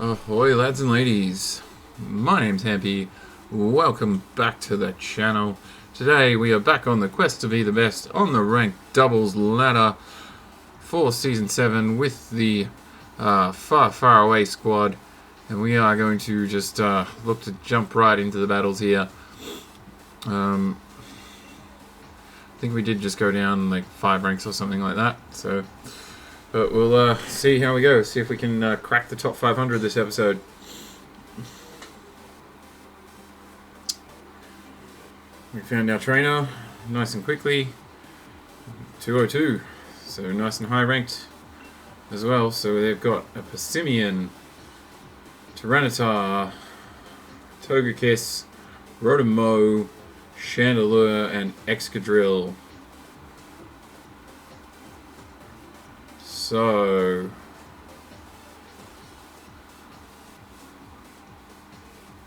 Ahoy lads and ladies, my name's Hampy, welcome back to the channel. Today we are back on the quest to be the best on the ranked doubles ladder for Season 7 with the far away squad, and we are going to just look to jump right into the battles here. I think we did just go down like 5 ranks or something like that, so... But we'll see how we go, see if we can crack the top 500 this episode. We found our trainer, nice and quickly, 202, so nice and high ranked as well. So they've got a Persimmon, Tyranitar, Togekiss, Rotomo, Chandelure, and Excadrill. So,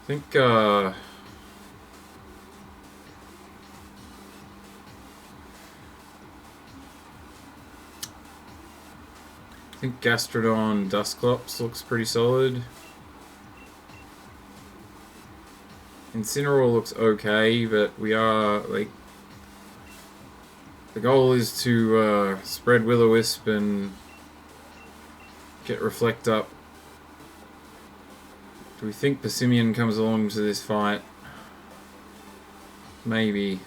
I think Gastrodon Dusclops looks pretty solid. Incineroar looks okay, but we are like, the goal is to spread Will-O-Wisp and get Reflect up. Do we think Persimmon comes along to this fight? Maybe.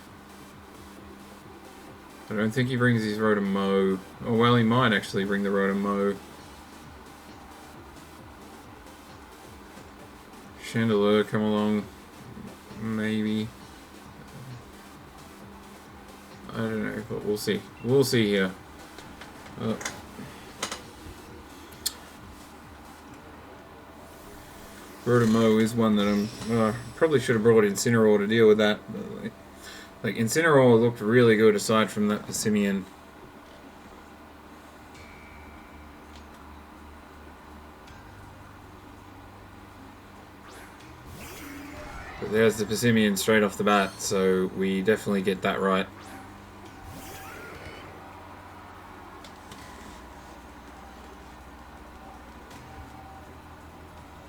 I don't think he brings his Rotomo. Oh well, he might actually bring the Rotomo. Chandelure come along. Maybe. I don't know, but we'll see. We'll see here. Rotomo is one that I'm probably should have brought Incineroar to deal with that. But like Incineroar looked really good aside from that Persimmon. But there's the Persimmon straight off the bat, so we definitely get that right.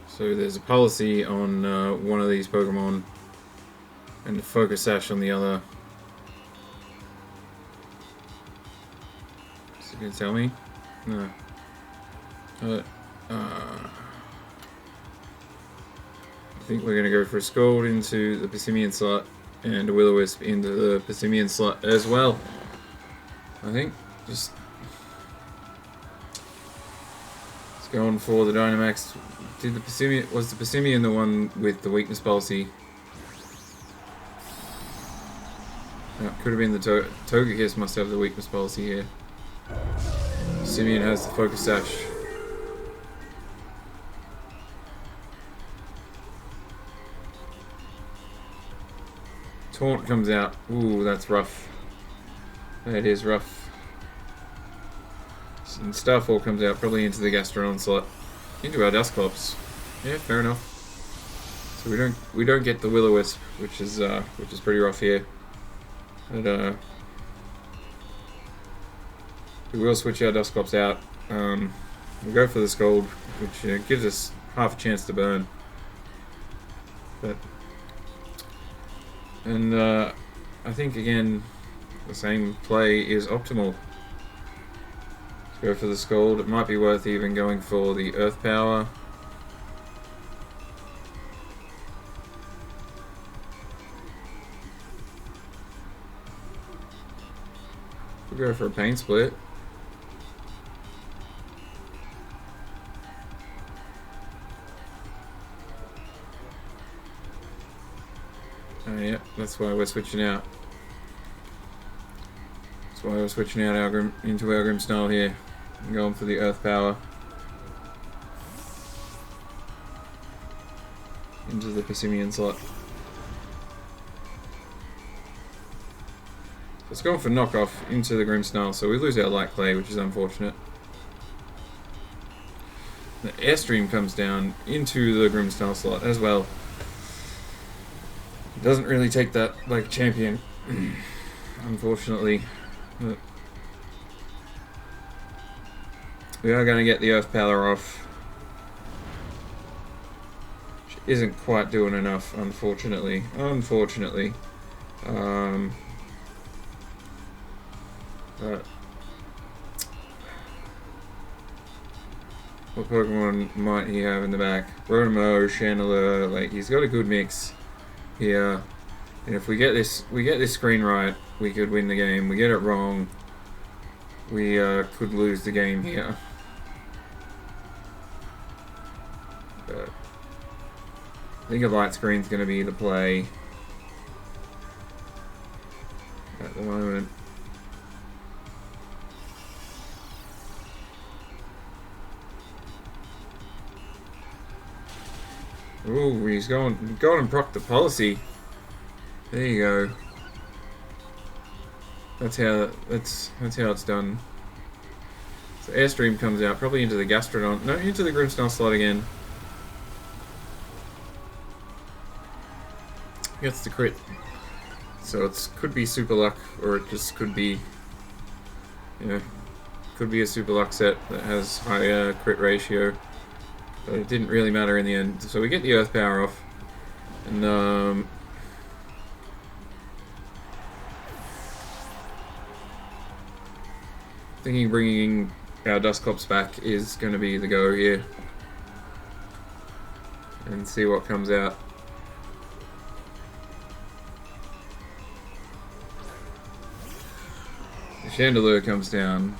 So there's a policy on one of these Pokemon and a Focus Sash on the other. Is it going to tell me? No. I think we're going to go for a Scald into the Persimmon slot and a Will-O-Wisp into the Persimmon slot as well. I think just going for the Dynamax. Did the Persimmon, was the Persimmon the one with the weakness policy? No, it could have been the Togekiss must have the weakness policy here. Persimmon has the Focus Sash. Taunt comes out. Ooh, that's rough. That is rough. And Starfall comes out, probably into the Gastrodon slot. Into our Dusclops. Yeah, fair enough. So we don't get the Will-O-Wisp, which is pretty rough here. But we will switch our Dusclops out. We'll go for the Scald, which gives us half a chance to burn. I think again the same play is optimal. Go for the Scald. It might be worth even going for the Earth Power. We'll go for a Pain Split. Oh yeah, that's why we're switching out. That's why we're switching out into our Grimmsnarl here. I'm going for the Earth Power into the Persimmon slot. So it's going for knockoff into the Grimmsnarl, so we lose our Light Clay, which is unfortunate. The Airstream comes down into the Grimmsnarl slot as well. It doesn't really take that like a champion, unfortunately. But we are going to get the Earth Power off. isn't quite doing enough, unfortunately. But what Pokemon might he have in the back? Rotomo, Chandler, like he's got a good mix here. And if we get this screen right, we could win the game. We get it wrong, we could lose the game here. But I think a light screen's going to be the play at the moment. Ooh, he's gone and proc the policy. There you go. That's how it's done. So Airstream comes out, probably into the Gastrodon. No, into the Grimmsnarl slot again. Gets the crit. So it could be super luck, or it just could be, could be a super luck set that has high crit ratio. But it didn't really matter in the end. So we get the Earth Power off, and thinking bringing our Dusclops back is going to be the go here, and see what comes out. The Chandelier comes down.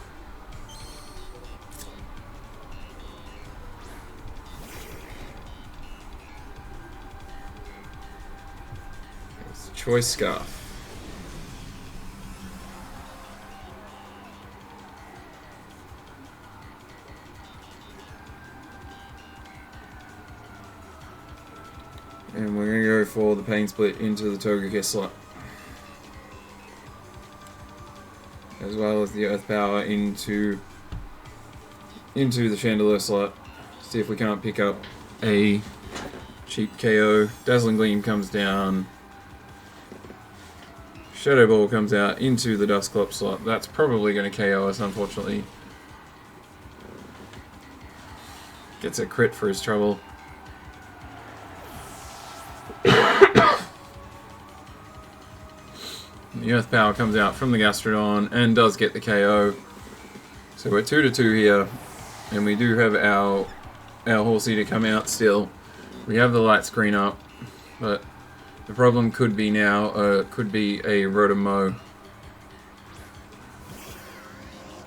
It's Choice Scarf. And we're going to go for the Pain Split into the Togekiss slot, as well as the Earth Power into the Chandelier slot. See if we can't pick up a cheap KO. Dazzling Gleam comes down. Shadow Ball comes out into the Dusclops slot. That's probably going to KO us, unfortunately. Gets a crit for his trouble. The Earth Power comes out from the Gastrodon and does get the KO. So we're 2-2 here, and we do have our Horsey to come out still. We have the light screen up, but the problem could be now, could be a Rotomo.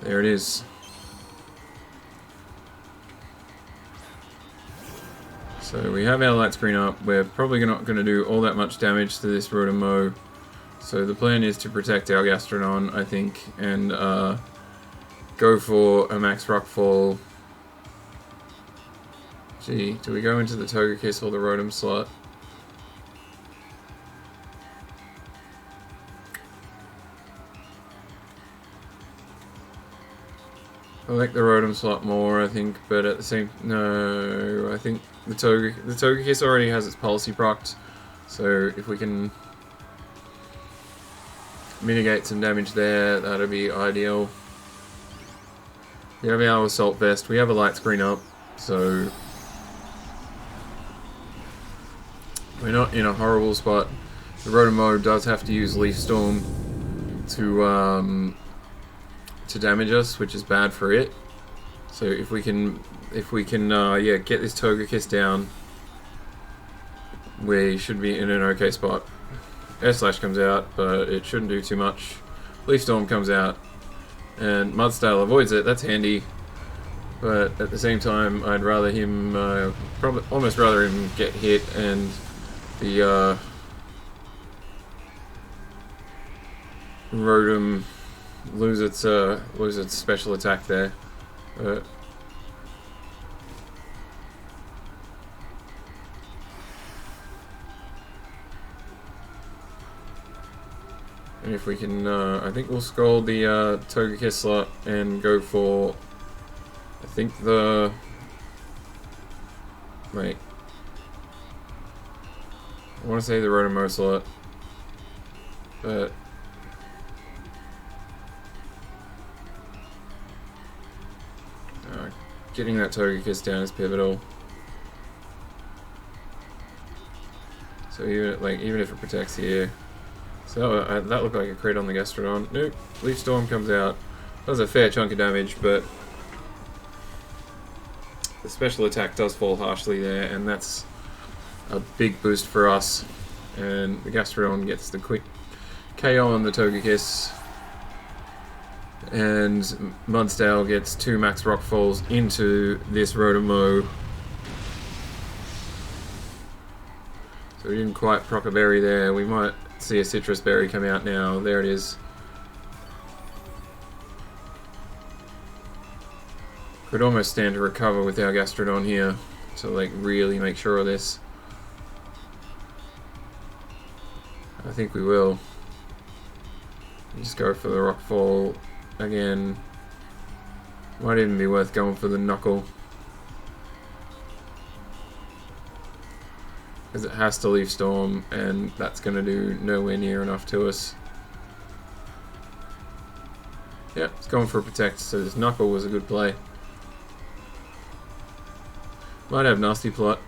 There it is. So we have our light screen up. We're probably not going to do all that much damage to this Rotomo. So the plan is to protect our Gastrodon, I think, and go for a max Rockfall. Gee, do we go into the Togekiss or the Rotom slot? I like the Rotom slot more, I think, but at the same... No, I think the Togekiss already has its policy procced, so if we can mitigate some damage there, that'd be ideal. We have our Assault Vest, we have a light screen up, so we're not in a horrible spot. The Rotomo does have to use Leaf Storm to damage us, which is bad for it. So if we can yeah, get this Togekiss down, we should be in an okay spot. Air Slash comes out, but it shouldn't do too much. Leaf Storm comes out, and Mudstyle avoids it. That's handy, but at the same time, I'd rather him, almost rather him get hit and the Rotom lose its special attack there. And if we can, I think we'll scroll the Togekiss slot and go for, I think wait, I want to say the Rotomo slot, but getting that Togekiss down is pivotal. So even if it protects here. So that looked like a crit on the Gastrodon. Nope. Leaf Storm comes out. Does a fair chunk of damage, but the special attack does fall harshly there, and that's a big boost for us. And the Gastrodon gets the quick KO on the Togekiss. And Mudsdale gets 2 max rock falls into this Rotom-Mow. So we didn't quite proc a berry there. We might see a citrus berry come out now. There it is. Could almost stand to recover with our Gastrodon here to like really make sure of this. I think we will. Just go for the rock fall again. Might even be worth going for the knuckle, because it has to Leaf Storm, and that's going to do nowhere near enough to us. Yep, it's going for a protect, so this knuckle was a good play. Might have Nasty Plot.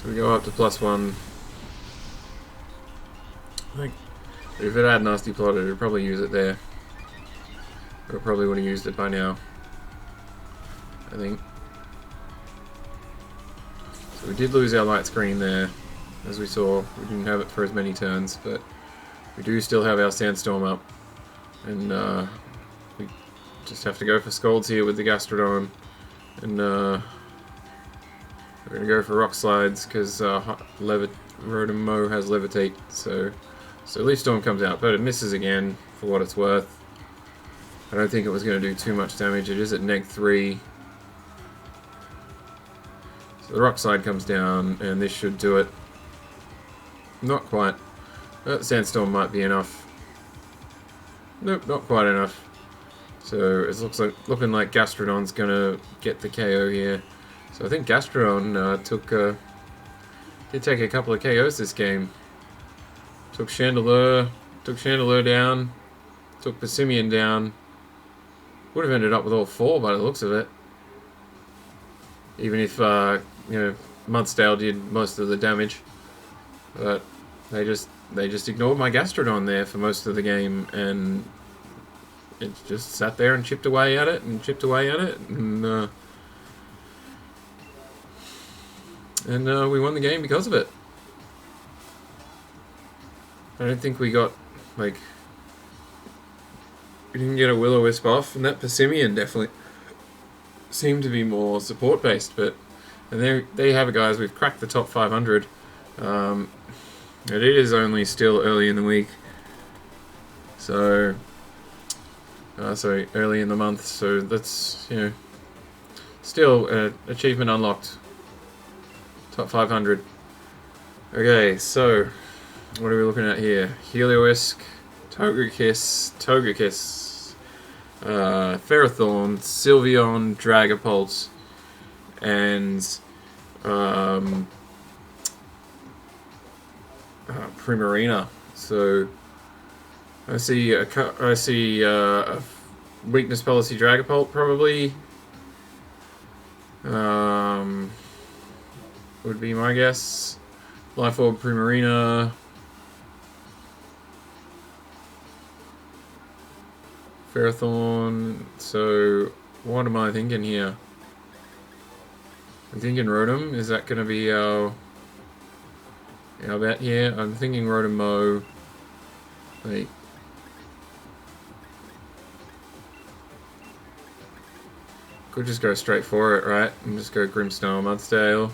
So we go up to +1. I think if it had Nasty Plot, it would probably use it there. Or it probably would have used it by now, I think. So we did lose our light screen there, as we saw. We didn't have it for as many turns, but we do still have our Sandstorm up. And we just have to go for Scalds here with the Gastrodon. And we're going to go for Rock Slides, because Rotom-Mow has Levitate. So Leaf Storm comes out, but it misses again, for what it's worth. I don't think it was going to do too much damage. It is at -3. So the Rock Slide comes down, and this should do it. Not quite. Sandstorm might be enough. Nope, not quite enough. So it looking like Gastrodon's going to get the KO here. So I think Gastrodon did take a couple of KOs this game. Took Chandelure down, took Persimmon down. Would have ended up with all 4 by the looks of it. Even if Mudsdale did most of the damage, but they just ignored my Gastrodon there for most of the game, and it just sat there and chipped away at it and chipped away at it, and we won the game because of it. I don't think we got, we didn't get a Will-O-Wisp off, and that Persimmon definitely seemed to be more support based, but there you have it, guys. We've cracked the top 500. It is only still early in the week, so sorry, early in the month, so that's, still achievement unlocked. Top 500. Okay, so what are we looking at here? Heliolisk, Togekiss, Ferrothorn, Sylveon, Dragapult, and Primarina. So I see a weakness policy Dragapult probably. Would be my guess. Life Orb Primarina. Ferrothorn. So what am I thinking here? I'm thinking Rotom. Is that going to be our bet here? I'm thinking Rotom-Mow. Could just go straight for it, right? And just go Grimmsnarl, Mudsdale.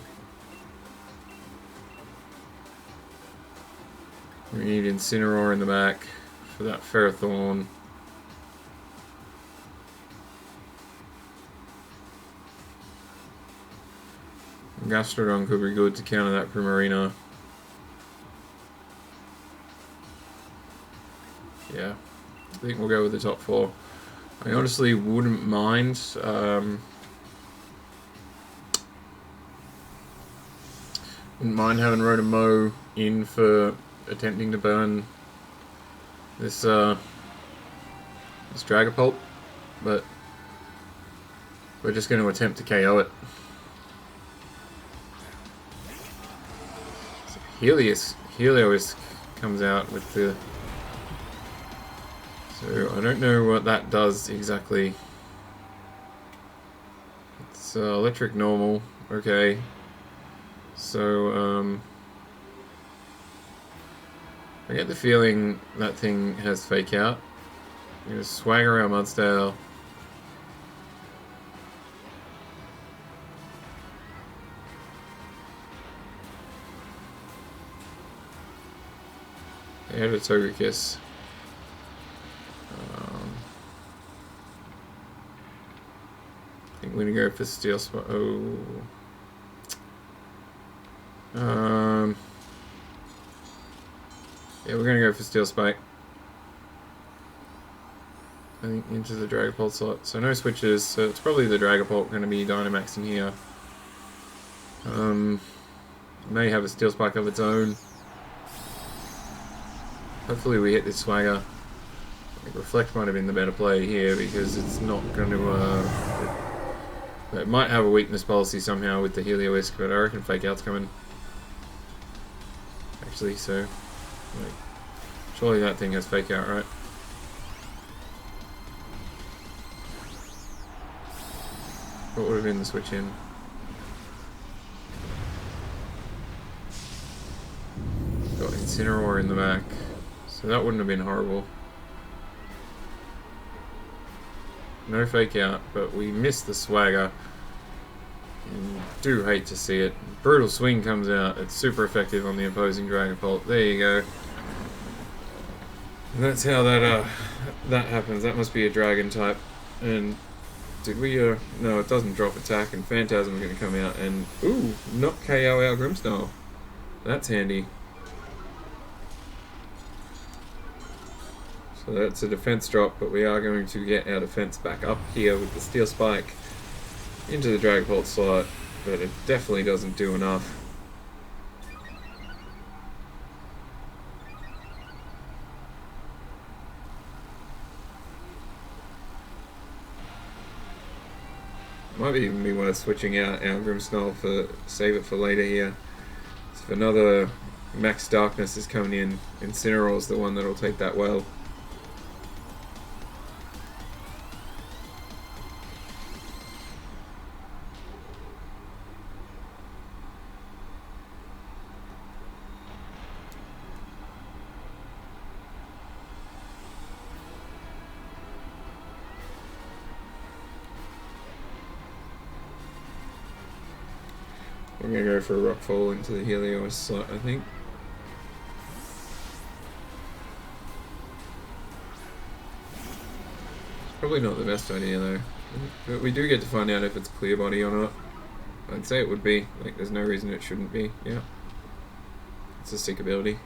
We need Incineroar in the back for that Ferrothorn. Gastrodon could be good to counter that Primarina. Yeah, I think we'll go with the top 4. I honestly wouldn't mind having Rotom-Mow in for attempting to burn this this dragapult, but we're just going to attempt to KO it. So heliolisk comes out with the... So I don't know what that does exactly. It's electric normal, okay. So I get the feeling that thing has fake out. I'm going to swag around Mudsdale. Add a Togekiss. I think we're going to go for Steel Spike. Oh. Yeah, we're going to go for Steel Spike. I think into the Dragapult slot. So no switches, so it's probably the Dragapult going to be Dynamaxing here. May have a Steel Spike of its own. Hopefully we hit this Swagger. I think Reflect might have been the better play here because it's not going to... it might have a weakness policy somehow with the Heliolisk, but I reckon Fake Out's coming. Actually, so... like, surely that thing has Fake Out, right? What would have been the switch in? Got Incineroar in the back. So that wouldn't have been horrible. No Fake Out, but we missed the Swagger. And do hate to see it. Brutal Swing comes out. It's super effective on the opposing Dragapult. There you go. And that's how that that happens. That must be a Dragon type. And did we no, it doesn't drop attack, and Phantasm are going to come out and ooh, not KO our Grimmsnarl. That's handy. So that's a defense drop, but we are going to get our defense back up here with the Steel Spike into the Dragapult slot, but it definitely doesn't do enough. Might even be worth switching out our Grimmsnarl for save it for later here. So if another Max Darkness is coming in, Incineroar's the one that'll take that well. I'm going to go for a Rockfall into the Helios slot, I think. It's probably not the best idea though. But we do get to find out if it's Clear Body or not. I'd say it would be. Like, there's no reason it shouldn't be. Yeah. It's a sick ability.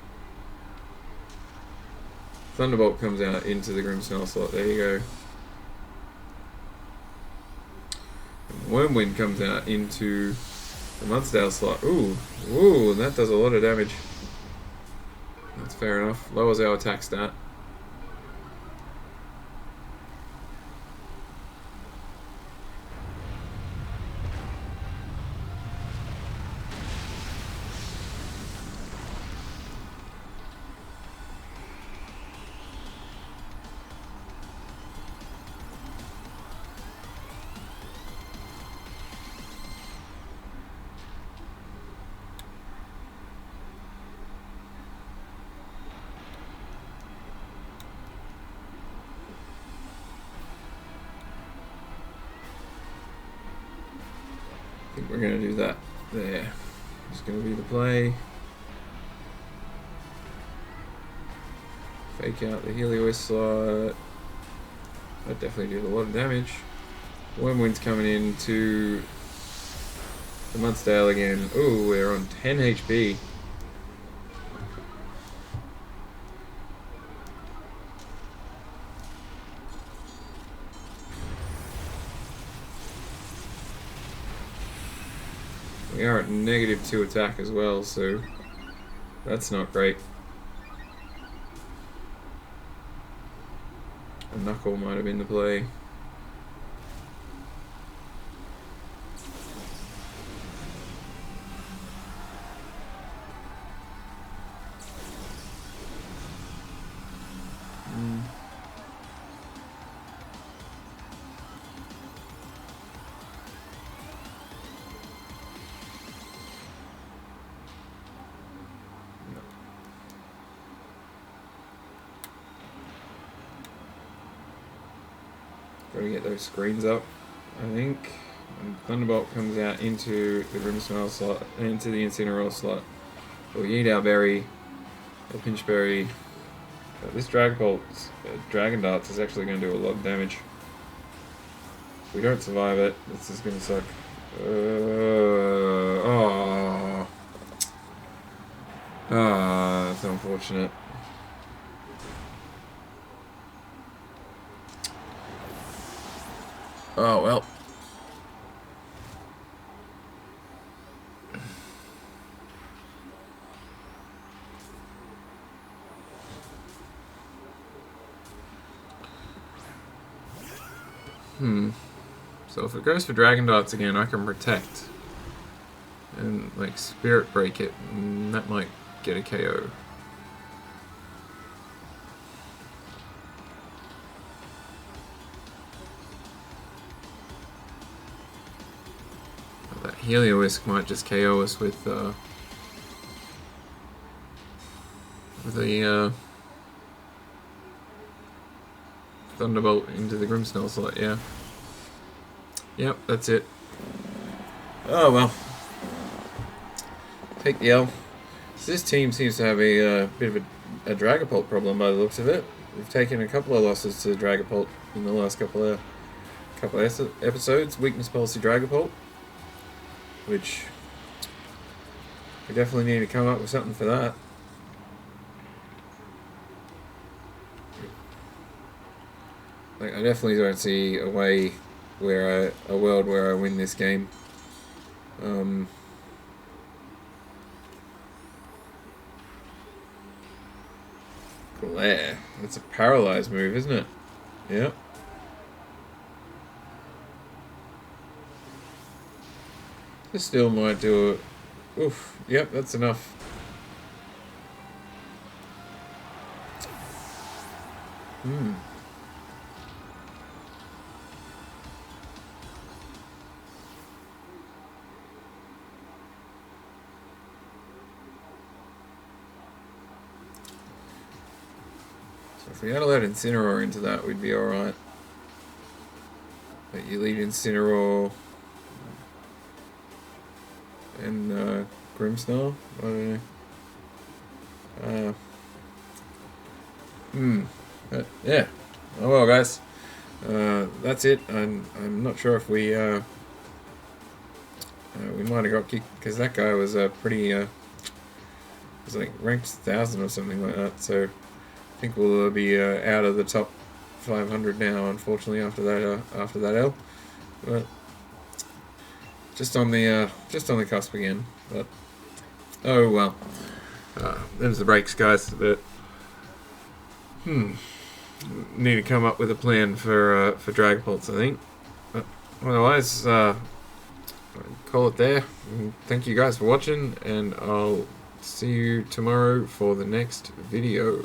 Thunderbolt comes out into the Grimmsnarl slot. There you go. And Wormwind comes out into the Mudsdale slot. Ooh, ooh, that does a lot of damage. That's fair enough. Lowers our attack stat. I think we're going to do that there. It's going to be the play. Fake out the Helios slot. That definitely did a lot of damage. Wormwind's coming into the Mudsdale again. Ooh, we're on 10 HP. We are at -2 attack as well, so that's not great. A knuckle might have been the play. Gotta get those screens up, I think. And Thunderbolt comes out into the Grimmsnarl slot, into the Incineroar slot. We'll eat our berry, a Pinchberry. This Dragapult, Dragon Darts is actually going to do a lot of damage. If we don't survive it, this is going to suck. That's unfortunate. Oh well. So if it goes for Dragon Darts again, I can protect and like Spirit Break it, and that might get a KO. That heliolisk might just KO us with the Thunderbolt into the Grimmsnarl slot, yeah. Yep, that's it. Oh well. Take the L. So this team seems to have a bit of a Dragapult problem by the looks of it. We've taken a couple of losses to Dragapult in the last couple of episodes. Weakness policy Dragapult, which we definitely need to come up with something for that. Like, I definitely don't see a way where a world where I win this game. Glare. That's a paralyzed move, isn't it? Yep. This still might do it. Oof. Yep, that's enough. If we had allowed Incineroar into that, we'd be alright. But you leave Incineroar and Grimmsnarl? I don't know. But yeah. Oh well, guys. That's it. I'm not sure if we might have got kicked because that guy was pretty was like ranked 1,000 or something like that. So I think we'll be out of the top 500 now, unfortunately, after that L. But just on the cusp again. But oh well. There's the breaks, guys. But need to come up with a plan for Dragapults, I think. But otherwise, call it there. Thank you guys for watching, and I'll see you tomorrow for the next video.